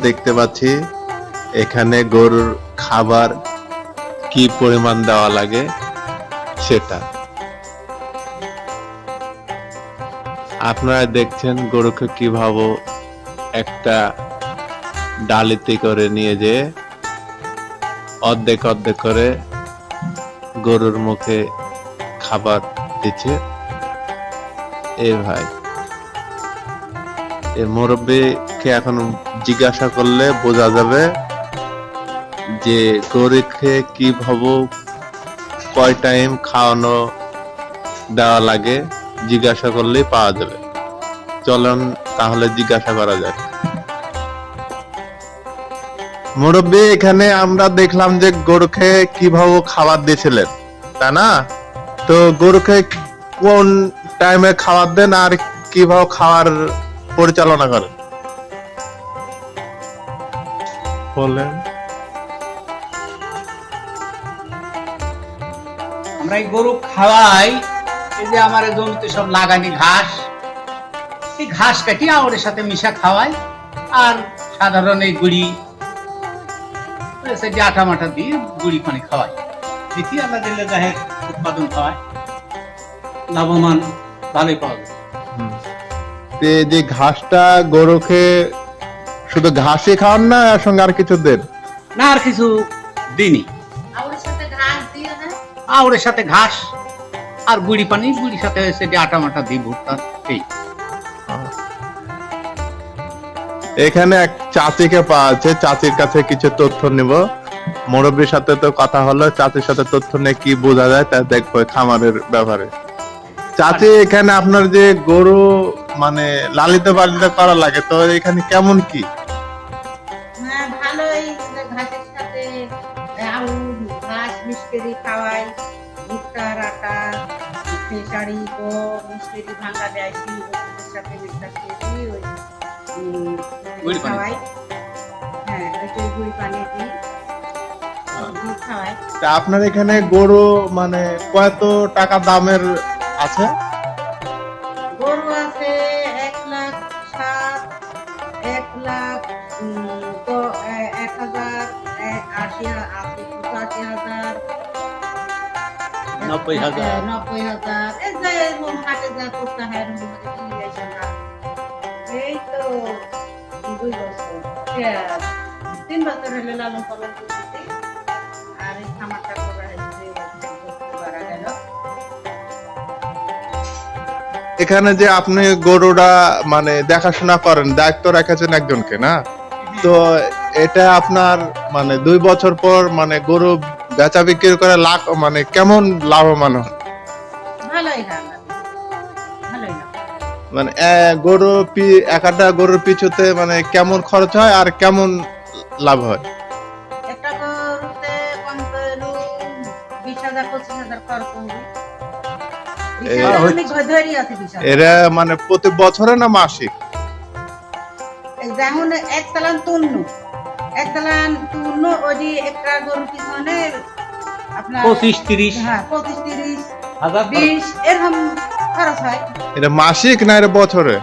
দেখতে পাচ্ছি এখানে গরুর খাবার কি পরিমাণ দেওয়া লাগে সেটা আপনারা দেখছেন। গরুকে কিভাবে একটা ডালিতে করে নিয়ে যে অর্ধেক অর্ধেক করে গরুর মুখে খাবার দিচ্ছে। এই ভাই এই মুরব্বীকে এখন জিজ্ঞাসা করলে বোঝা যাবে যে গরুকে কিভাবে কয় টাইম খাওয়ানো দেওয়া লাগে, জিজ্ঞাসা করলেই পাওয়া যাবে। চলুন তাহলে জিজ্ঞাসা করা যাক। মুরব্বী, এখানে আমরা দেখলাম যে গরুকে কিভাবে খাবার দিয়েছিলেন, তাই না? তো গরুকে কোন টাইমে খাবার দেন আর কিভাবে খাবার পরিচালনা করেন বলেন। আমরা এই গরু খাওয়াই, এই যে আমার জমিতে সব লাগানি ঘাস, এই ঘাস কাটি আওড়ের সাথে মিশা খাওয়াই। আর সাধারণ এই গুড়ি যে আটা মাটা দিয়ে গুড়ি পানি খাওয়াই। দেখি আমরা দিলে যাহে উৎপাদন খাওয়াই, লাভবান ভালোই পাওয়া যায়। যে ঘাসটা গরুকে শুধু ঘাসই খাওয়ান না, এর সঙ্গে আর কিছু দেন না? আর কিছু দিনই, আওড়ের সাথে ঘাস আর গুড়ি পানি, গুড়ির সাথে হয়েছে যে আটা মাটা দিই, ভুট্টা। এই এখানে এক চাচিকে পাওয়া আছে, চাচির কাছে কিছু তথ্য নিব। মুরব্বীর সাথে তো কথা হলো, চাচির সাথে তথ্য নিয়ে কি বোঝা যায় তা দেখবো খামারের ব্যাপারে। চাচি, এখানে আপনার যে গরু মানে লালিত পালিত করা লাগে, তো এখানে কেমন কি? ভালোই, ঘাসের সাথে ঘাস মিষ্টি খাওয়াই, ভুট্টার আটা, খেসারি, মিষ্টি ভাঙা দেয়, ওষুধের সাথে ওই খাওয়াই। হ্যাঁ, ওই গুড়ি পানি দিই, খাওয়াই। তা আপনার এখানে গরু মানে কত টাকা দামের আছে? গরু আছে 1,07,000, 1,10,000, 80,000, 90,000, 90,000। এই যে হাটে যা করতে হয়, এই তো 2 বছর, 3 বছর হলে লালন পালন করতেছি। আর এই খামারটা করা হয়েছে বাড়া গেল। এখানে যে আপনি গরুটা মানে দেখাশোনা করেন, দায়িত্ব রেখেছেন একজনকে, না? তো এটা আপনার মানে 2 বছর পর মানে গরু বেচা বিক্রি করে লাভ মানে কেমন লাভবান হয়? ভালোই হয়, ভালোই না। মানে গরু একটা গরুর পিছুতে মানে কেমন খরচ হয় আর কেমন লাভ হয়? একটা গরুতে 20,000-25,000 খরচ হবে। এরা মানে প্রতি বছরে না মাসিক? যেমন এক চালান তুন্ন, ওই একটা গরুর পিছনে আপনার 25-30, হ্যাঁ 25-30,000, 20 এরকম খরচ হয়। এটা মাসিক না এটা বছরে?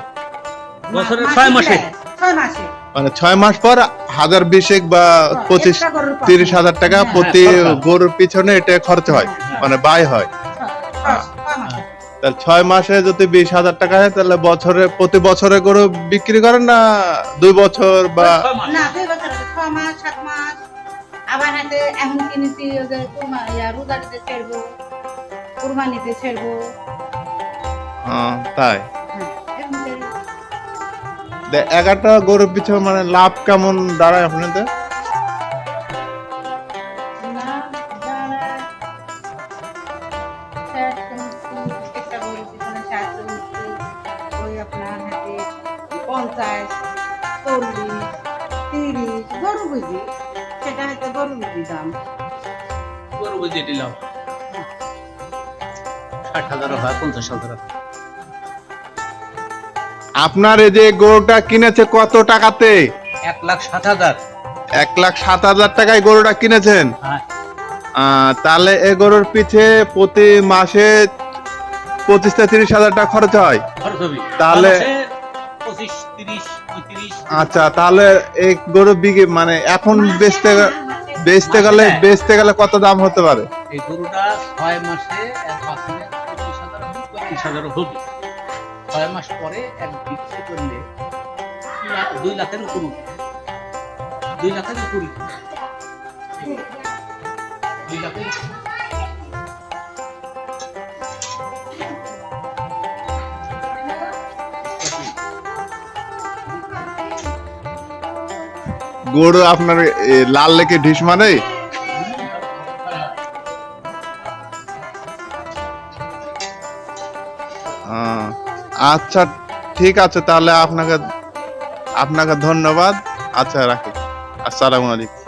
বছরে 6 মাসে, 6 মাসে, মানে 6 মাস পর 1,020 বা 25-30,000 টাকা প্রতি গরুর পিছনে এটা খরচ হয়, মানে ব্যয় হয়। তাহলে 6 মাসে যদি 20,000 টাকা হয়, তাহলে বছরে প্রতি বছরে গরু বিক্রি করেন না 2 বছর বা না 2 বছর, 6 মাস 7 মাস। আবার হাতে এখন কিনেছি ওই যে রোজারিতে ছেড়বো, কুরবানিতে ছেড়বো। তাই একটা গরুর পিছনে মানে লাভ কেমন দাঁড়ায় আপনাদের? একটা গরুর পিছনে 60-70, আপনার হাতে 50-40-30 গরু বুঝি, সেটা হয়তো গরু বুঝি দাম। গরু বুঝিয়ে দিলাম 60,000 হয়, 50,000। আপনার এই যে গরুটা কিনেছে কত টাকাতে? 1,07,000। 1,07,000 টাকায় গরুটা কিনেছেন? হ্যাঁ। তাহলে এই গরুর পিছে প্রতি মাসে 25-30 হাজার টাকা খরচ হয়। খরচ হবে তাহলে- মাসে 25, 30, 35 আচ্ছা, তাহলে এই গরু বিক্রি মানে এখন বেচতে গেলে কত দাম হতে পারে? এই গরুটা 6 মাসে এক বছরে 25,000 হবে, 35,000 হবে। 6 মাস পরে এক বিক্রি করলে 2 লাখের উপর উঠবে। 2 লাখের উপর উঠবে। 2 লাখের উপর। গরু আপনার লাল লেকে ঢিস মারে? আচ্ছা, ঠিক আছে, তাহলে আপনাকে ধন্যবাদ। আচ্ছা, রাখি। আসসালামু আলাইকুম।